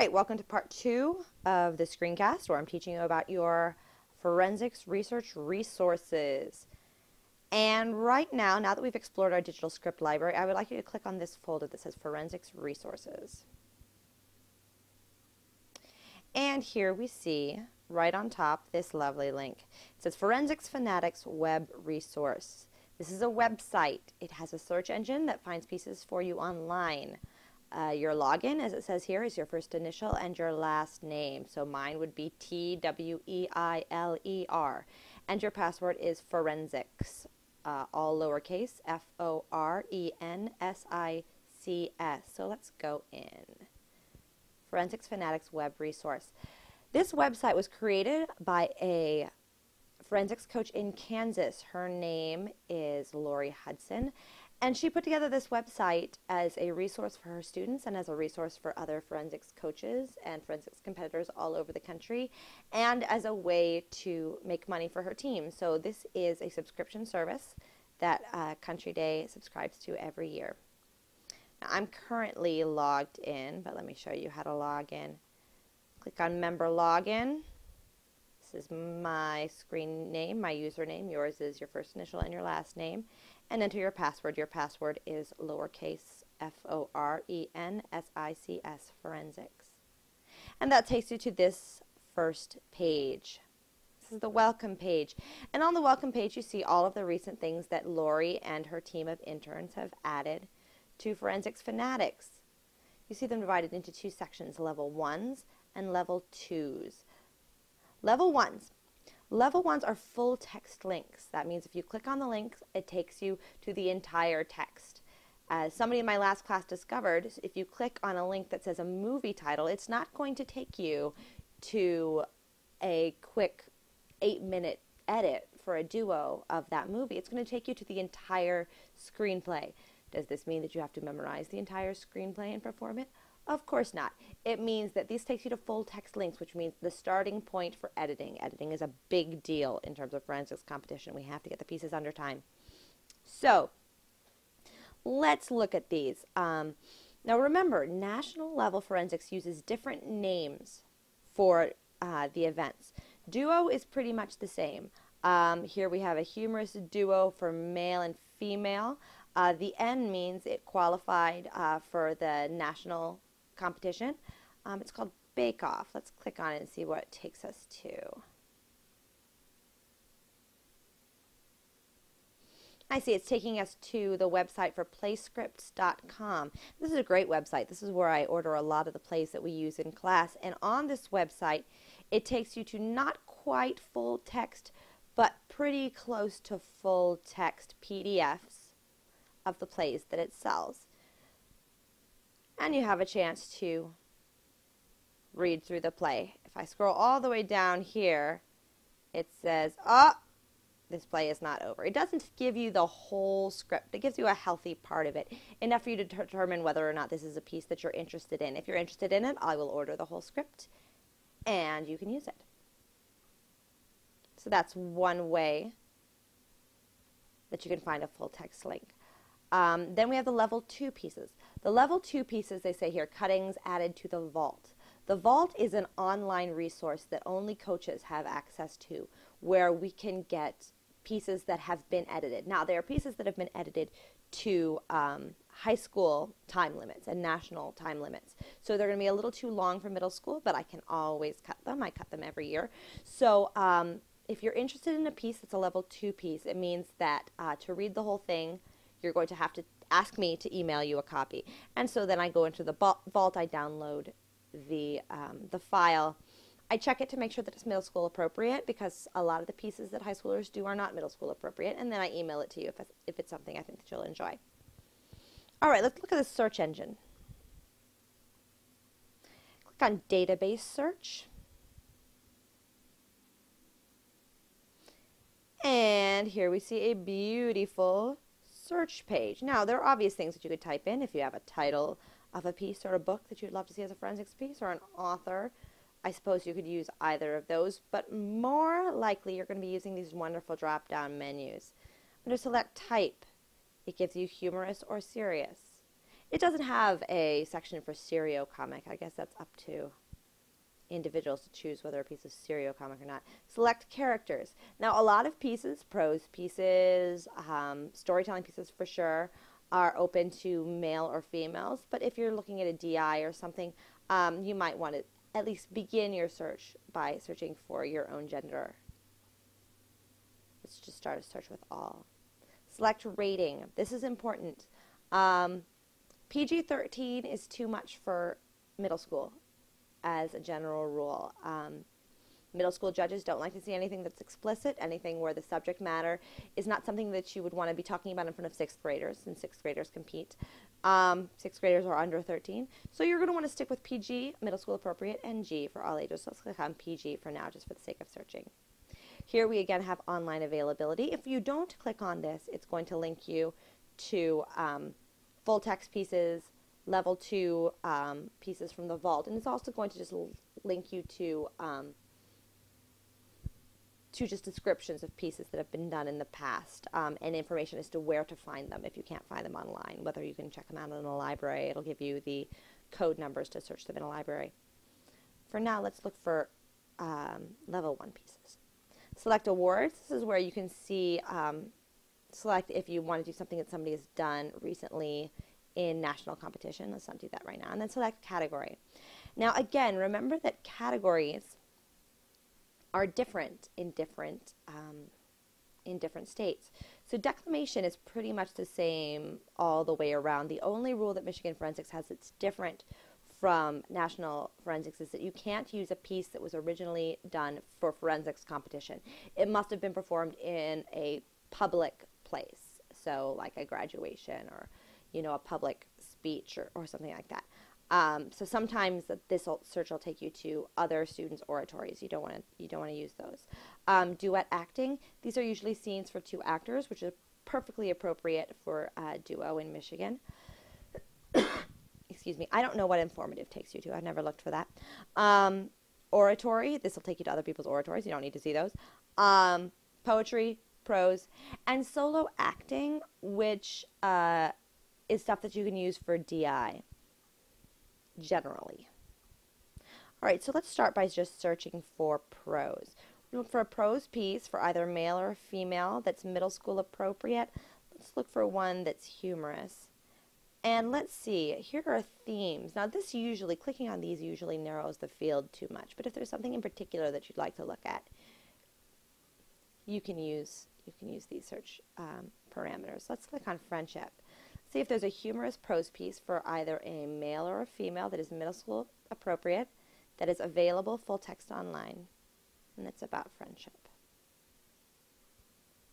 right, welcome to part 2 of the screencast where I'm teaching you about your forensics research resources. And right now that we've explored our digital script library, I would like you to click on this folder that says Forensics Resources. And here we see right on top this lovely link. It says Forensics Fanatics Web Resource. This is a website. It has a search engine that finds pieces for you online. Your login, as it says here, is your first initial and your last name. So mine would be TWEILER. And your password is forensics, all lowercase, FORENSICS. So let's go in. Forensics Fanatics Web Resource. This website was created by a forensics coach in Kansas. Her name is Lori Hudson. And she put together this website as a resource for her students and as a resource for other forensics coaches and forensics competitors all over the country, and as a way to make money for her team. So this is a subscription service that Country Day subscribes to every year. Now, I'm currently logged in, but let me show you how to log in. Click on Member Login. This is my screen name, my username. Yours is your first initial and your last name. And enter your password. Your password is lowercase FORENSICS, forensics. And that takes you to this first page. This is the welcome page. And on the welcome page, you see all of the recent things that Lori and her team of interns have added to Forensics Fanatics. You see them divided into two sections, level 1s and level 2s. Level 1s. Level 1s are full text links. That means if you click on the links, it takes you to the entire text. As somebody in my last class discovered, if you click on a link that says a movie title, it's not going to take you to a quick 8-minute edit for a duo of that movie. It's going to take you to the entire screenplay. Does this mean that you have to memorize the entire screenplay and perform it? Of course not. It means that this takes you to full text links, which means the starting point for editing. Editing is a big deal in terms of forensics competition. We have to get the pieces under time. So let's look at these. Now remember, national level forensics uses different names for the events. Duo is pretty much the same. Here we have a humorous duo for male and female. The N means it qualified for the national competition. It's called Bake Off. Let's click on it and see what it takes us to. I see it's taking us to the website for playscripts.com. This is a great website. This is where I order a lot of the plays that we use in class. And on this website, it takes you to not quite full text, but pretty close to full text PDFs of the plays that it sells. And you have a chance to read through the play. If I scroll all the way down here, it says, oh, this play is not over. It doesn't give you the whole script. It gives you a healthy part of it, enough for you to determine whether or not this is a piece that you're interested in. If you're interested in it, I will order the whole script, and you can use it. So that's one way that you can find a full text link. Then we have the level 2 pieces. The level 2 pieces, they say here, cuttings added to the vault. The vault is an online resource that only coaches have access to, where we can get pieces that have been edited. Now, there are pieces that have been edited to high school time limits and national time limits. So they're going to be a little too long for middle school, but I can always cut them. I cut them every year. So if you're interested in a piece that's a level 2 piece, it means that to read the whole thing, you're going to have to ask me to email you a copy. And so then I go into the vault, I download the file. I check it to make sure that it's middle school appropriate, because a lot of the pieces that high schoolers do are not middle school appropriate, and then I email it to you if it's something I think that you'll enjoy. All right, let's look at the search engine. Click on database search. And here we see a beautiful search page. Now, there are obvious things that you could type in if you have a title of a piece or a book that you'd love to see as a forensics piece, or an author. I suppose you could use either of those, but more likely you're going to be using these wonderful drop-down menus. Under select type, it gives you humorous or serious. It doesn't have a section for serial comic. I guess that's up to individuals to choose whether a piece is serial comic or not. Select characters. Now, a lot of pieces, prose pieces, storytelling pieces for sure, are open to male or females. But if you're looking at a DI or something, you might want to at least begin your search by searching for your own gender. Let's just start a search with all. Select rating. This is important. PG-13 is too much for middle school as a general rule. Middle school judges don't like to see anything that's explicit, anything where the subject matter is not something that you would want to be talking about in front of sixth graders, and sixth graders compete. Sixth graders are under 13. So you're going to want to stick with PG, middle school appropriate, and G for all ages. So let's click on PG for now, just for the sake of searching. Here we again have online availability. If you don't click on this, it's going to link you to full text pieces, level 2 pieces from the vault, and it's also going to just link you to just descriptions of pieces that have been done in the past, and information as to where to find them if you can't find them online, whether you can check them out in a library. It'll give you the code numbers to search them in a library. For now, let's look for level 1 pieces. Select awards. This is where you can see, select if you want to do something that somebody has done recently in national competition. Let's not do that right now. And then select category. Now again, remember that categories are different in different states. So declamation is pretty much the same all the way around. The only rule that Michigan Forensics has that's different from National Forensics is that you can't use a piece that was originally done for forensics competition. It must have been performed in a public place, so like a graduation or, you know, a public speech or something like that. So sometimes this search will take you to other students' oratories. You don't want to use those. Duet acting. These are usually scenes for 2 actors, which is perfectly appropriate for duo in Michigan. Excuse me. I don't know what informative takes you to. I've never looked for that. Oratory. This will take you to other people's oratories. You don't need to see those. Poetry, prose, and solo acting, which is stuff that you can use for DI. Generally. All right, so let's start by just searching for prose. We look for a prose piece for either male or female that's middle school appropriate. Let's look for one that's humorous. And let's see, here are themes. Now this usually, clicking on these usually narrows the field too much, but if there's something in particular that you'd like to look at, you can use these search parameters. Let's click on friendship. See if there's a humorous prose piece for either a male or a female that is middle school appropriate, that is available full text online, and it's about friendship.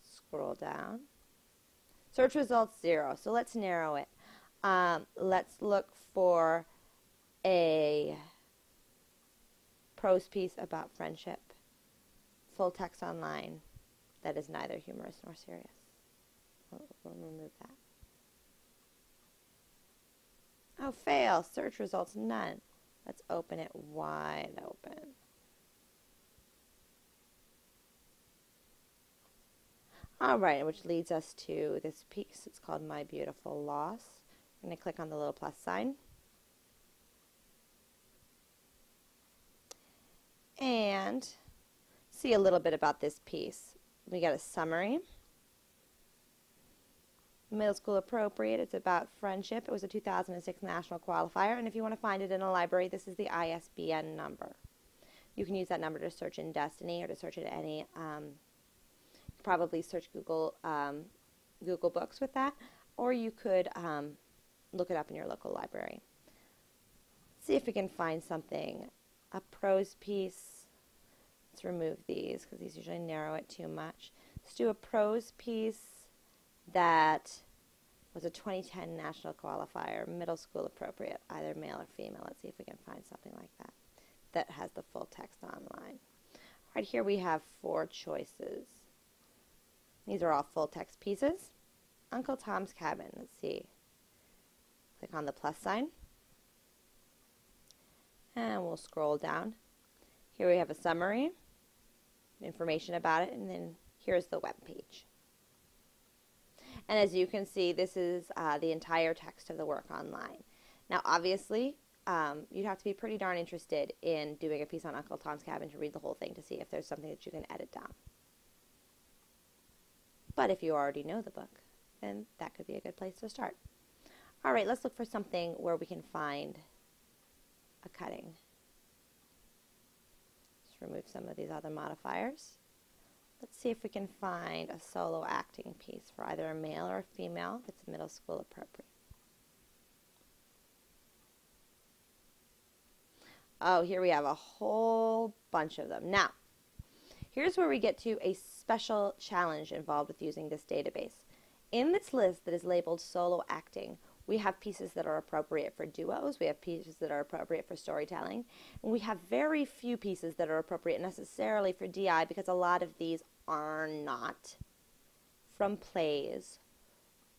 Scroll down. Search results 0, so let's narrow it. Let's look for a prose piece about friendship, full text online, that is neither humorous nor serious. We'll remove that. Oh, fail. Search results, none. Let's open it wide open. All right, which leads us to this piece. It's called My Beautiful Loss. I'm going to click on the little plus sign. And see a little bit about this piece. We got a summary. Middle school appropriate. It's about friendship. It was a 2006 national qualifier, and if you want to find it in a library, this is the ISBN number. You can use that number to search in Destiny or to search in any. Probably search Google Books with that, or you could look it up in your local library. See if we can find something. A prose piece. Let's remove these because these usually narrow it too much. Let's do a prose piece that was a 2010 national qualifier, middle school appropriate, either male or female. Let's see if we can find something like that that has the full text online. Right here we have 4 choices. These are all full text pieces. Uncle Tom's Cabin. Let's see. Click on the plus sign. And we'll scroll down. Here we have a summary, information about it, and then here's the web page. And as you can see, this is the entire text of the work online. Now, obviously, you'd have to be pretty darn interested in doing a piece on Uncle Tom's Cabin to read the whole thing to see if there's something that you can edit down. But if you already know the book, then that could be a good place to start. All right, let's look for something where we can find a cutting. Just remove some of these other modifiers. Let's see if we can find a solo acting piece for either a male or a female that's middle school appropriate. Oh, here we have a whole bunch of them. Now, here's where we get to a special challenge involved with using this database. In this list that is labeled solo acting, we have pieces that are appropriate for duos, we have pieces that are appropriate for storytelling, and we have very few pieces that are appropriate necessarily for DI because a lot of these are not from plays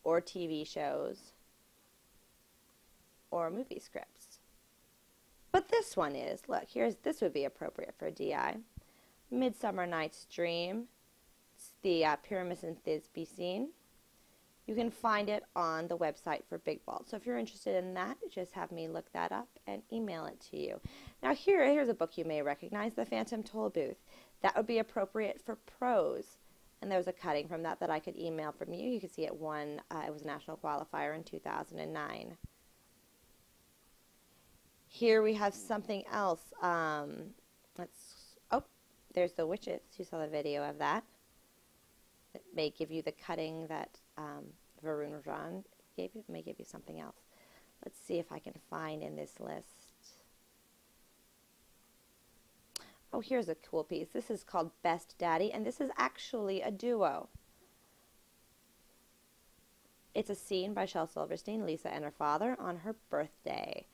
or TV shows or movie scripts. But this one is, look, this would be appropriate for DI. Midsummer Night's Dream. It's the Pyramus and Thisbe scene. You can find it on the website for Big Vault. So if you're interested in that, just have me look that up and email it to you. Now here's a book you may recognize, The Phantom Tollbooth. That would be appropriate for prose. And there's a cutting from that I could email from you. You can see it won, it was a national qualifier in 2009. Here we have something else. There's The Witches. You saw the video of that. It may give you the cutting that Varun Rajan gave you. It may give you something else. Let's see if I can find in this list. Oh, here's a cool piece. This is called Best Daddy, and this is actually a duo. It's a scene by Shel Silverstein, Lisa and her father, on her birthday.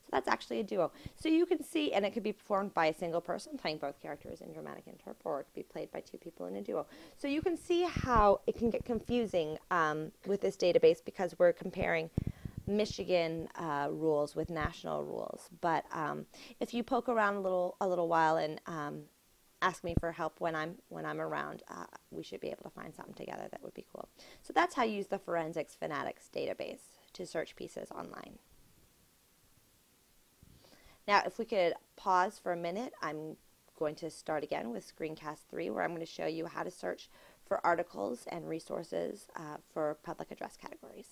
So that's actually a duo. So you can see, and it could be performed by a single person playing both characters in dramatic interp, or it could be played by two people in a duo. So you can see how it can get confusing with this database because we're comparing Michigan rules with national rules. But if you poke around a little while and ask me for help when I'm around, we should be able to find something together that would be cool. So that's how you use the Forensics Fanatics database to search pieces online. Now, if we could pause for a minute, I'm going to start again with Screencast 3, where I'm going to show you how to search for articles and resources for public address categories.